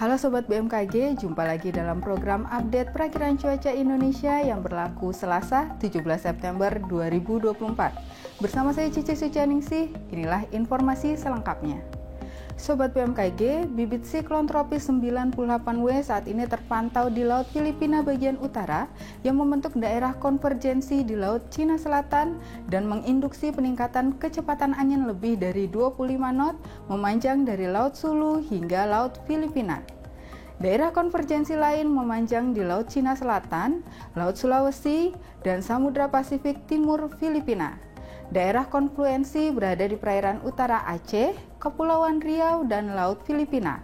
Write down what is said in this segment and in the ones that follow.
Halo Sobat BMKG, jumpa lagi dalam program update perakiraan cuaca Indonesia yang berlaku Selasa 17 September 2024. Bersama saya Cici Sucianingsih, inilah informasi selengkapnya. Sobat BMKG, bibit siklon tropis 98W saat ini terpantau di Laut Filipina bagian utara yang membentuk daerah konvergensi di Laut Cina Selatan dan menginduksi peningkatan kecepatan angin lebih dari 25 knot memanjang dari Laut Sulu hingga Laut Filipina. Daerah konvergensi lain memanjang di Laut Cina Selatan, Laut Sulawesi, dan Samudra Pasifik Timur Filipina. Daerah konfluensi berada di perairan utara Aceh, Kepulauan Riau, dan Laut Filipina.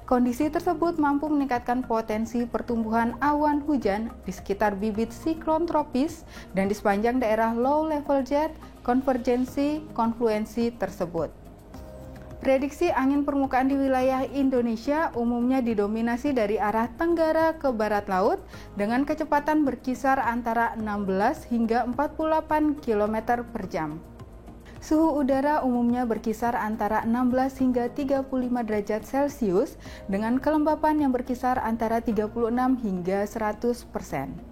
Kondisi tersebut mampu meningkatkan potensi pertumbuhan awan hujan di sekitar bibit siklon tropis dan di sepanjang daerah low level jet konvergensi konfluensi tersebut. Prediksi angin permukaan di wilayah Indonesia umumnya didominasi dari arah tenggara ke barat laut dengan kecepatan berkisar antara 16 hingga 48 km per jam. Suhu udara umumnya berkisar antara 16 hingga 35 derajat Celcius dengan kelembapan yang berkisar antara 36 hingga 100%.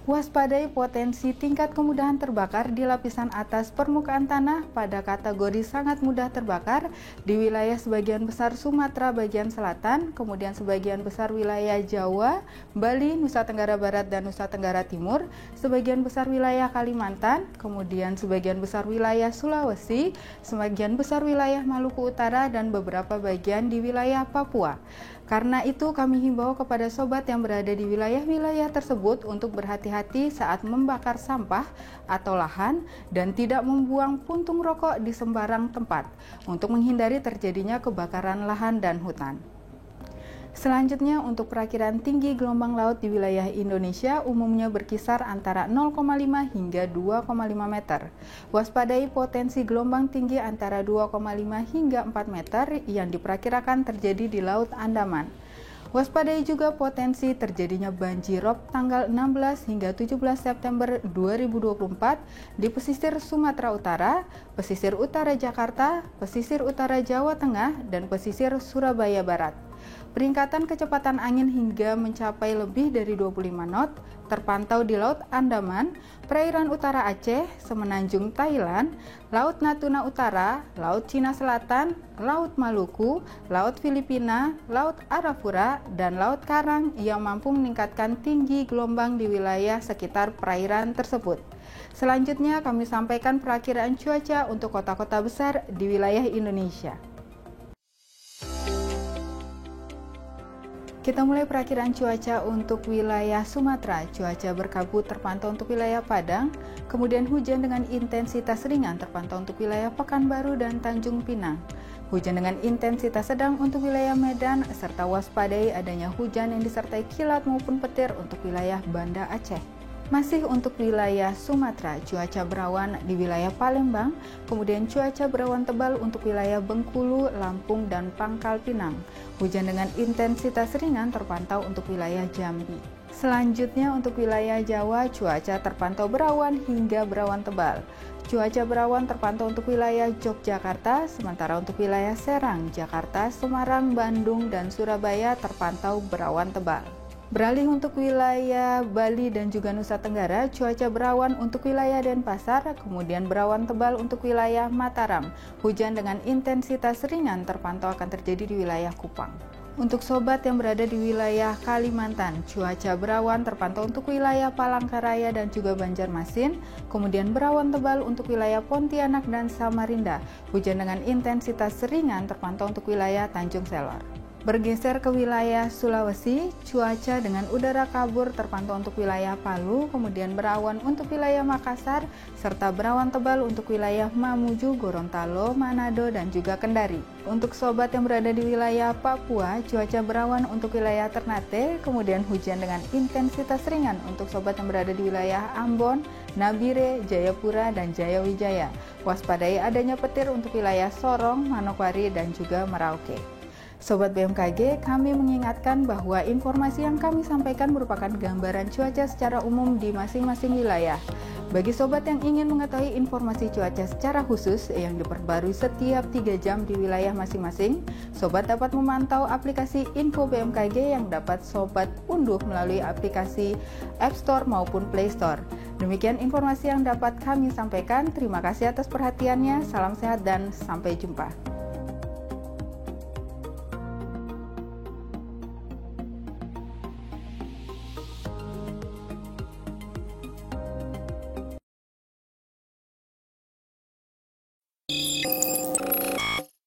Waspadai potensi tingkat kemudahan terbakar di lapisan atas permukaan tanah pada kategori sangat mudah terbakar di wilayah sebagian besar Sumatera bagian selatan, kemudian sebagian besar wilayah Jawa, Bali, Nusa Tenggara Barat, dan Nusa Tenggara Timur, sebagian besar wilayah Kalimantan, kemudian sebagian besar wilayah Sulawesi, sebagian besar wilayah Maluku Utara, dan beberapa bagian di wilayah Papua. Karena itu kami himbau kepada sobat yang berada di wilayah-wilayah tersebut untuk berhati-hati saat membakar sampah atau lahan dan tidak membuang puntung rokok di sembarang tempat untuk menghindari terjadinya kebakaran lahan dan hutan. Selanjutnya, untuk perakiran tinggi gelombang laut di wilayah Indonesia umumnya berkisar antara 0,5 hingga 2,5 meter. Waspadai potensi gelombang tinggi antara 2,5 hingga 4 meter yang diperkirakan terjadi di Laut Andaman. Waspadai juga potensi terjadinya banjirop tanggal 16 hingga 17 September 2024 di pesisir Sumatera Utara, pesisir utara Jakarta, pesisir utara Jawa Tengah, dan pesisir Surabaya Barat. Peningkatan kecepatan angin hingga mencapai lebih dari 25 knot terpantau di Laut Andaman, perairan utara Aceh, Semenanjung Thailand, Laut Natuna Utara, Laut Cina Selatan, Laut Maluku, Laut Filipina, Laut Arafura, dan Laut Karang yang mampu meningkatkan tinggi gelombang di wilayah sekitar perairan tersebut. Selanjutnya kami sampaikan perakiraan cuaca untuk kota-kota besar di wilayah Indonesia. Kita mulai perakiraan cuaca untuk wilayah Sumatera. Cuaca berkabut terpantau untuk wilayah Padang, kemudian hujan dengan intensitas ringan terpantau untuk wilayah Pekanbaru dan Tanjung Pinang. Hujan dengan intensitas sedang untuk wilayah Medan, serta waspadai adanya hujan yang disertai kilat maupun petir untuk wilayah Banda Aceh. Masih untuk wilayah Sumatera, cuaca berawan di wilayah Palembang, kemudian cuaca berawan tebal untuk wilayah Bengkulu, Lampung, dan Pangkal Pinang. Hujan dengan intensitas ringan terpantau untuk wilayah Jambi. Selanjutnya untuk wilayah Jawa, cuaca terpantau berawan hingga berawan tebal. Cuaca berawan terpantau untuk wilayah Yogyakarta, sementara untuk wilayah Serang, Jakarta, Semarang, Bandung, dan Surabaya terpantau berawan tebal. Beralih untuk wilayah Bali dan juga Nusa Tenggara, cuaca berawan untuk wilayah Denpasar, kemudian berawan tebal untuk wilayah Mataram. Hujan dengan intensitas ringan terpantau akan terjadi di wilayah Kupang. Untuk sobat yang berada di wilayah Kalimantan, cuaca berawan terpantau untuk wilayah Palangkaraya dan juga Banjarmasin, kemudian berawan tebal untuk wilayah Pontianak dan Samarinda. Hujan dengan intensitas ringan terpantau untuk wilayah Tanjung Selor. Bergeser ke wilayah Sulawesi, cuaca dengan udara kabur terpantau untuk wilayah Palu, kemudian berawan untuk wilayah Makassar, serta berawan tebal untuk wilayah Mamuju, Gorontalo, Manado, dan juga Kendari. Untuk sobat yang berada di wilayah Papua, cuaca berawan untuk wilayah Ternate, kemudian hujan dengan intensitas ringan untuk sobat yang berada di wilayah Ambon, Nabire, Jayapura, dan Jayawijaya. Waspadai adanya petir untuk wilayah Sorong, Manokwari, dan juga Merauke. Sobat BMKG, kami mengingatkan bahwa informasi yang kami sampaikan merupakan gambaran cuaca secara umum di masing-masing wilayah. Bagi sobat yang ingin mengetahui informasi cuaca secara khusus yang diperbarui setiap 3 jam di wilayah masing-masing, sobat dapat memantau aplikasi Info BMKG yang dapat sobat unduh melalui aplikasi App Store maupun Play Store. Demikian informasi yang dapat kami sampaikan. Terima kasih atas perhatiannya. Salam sehat dan sampai jumpa.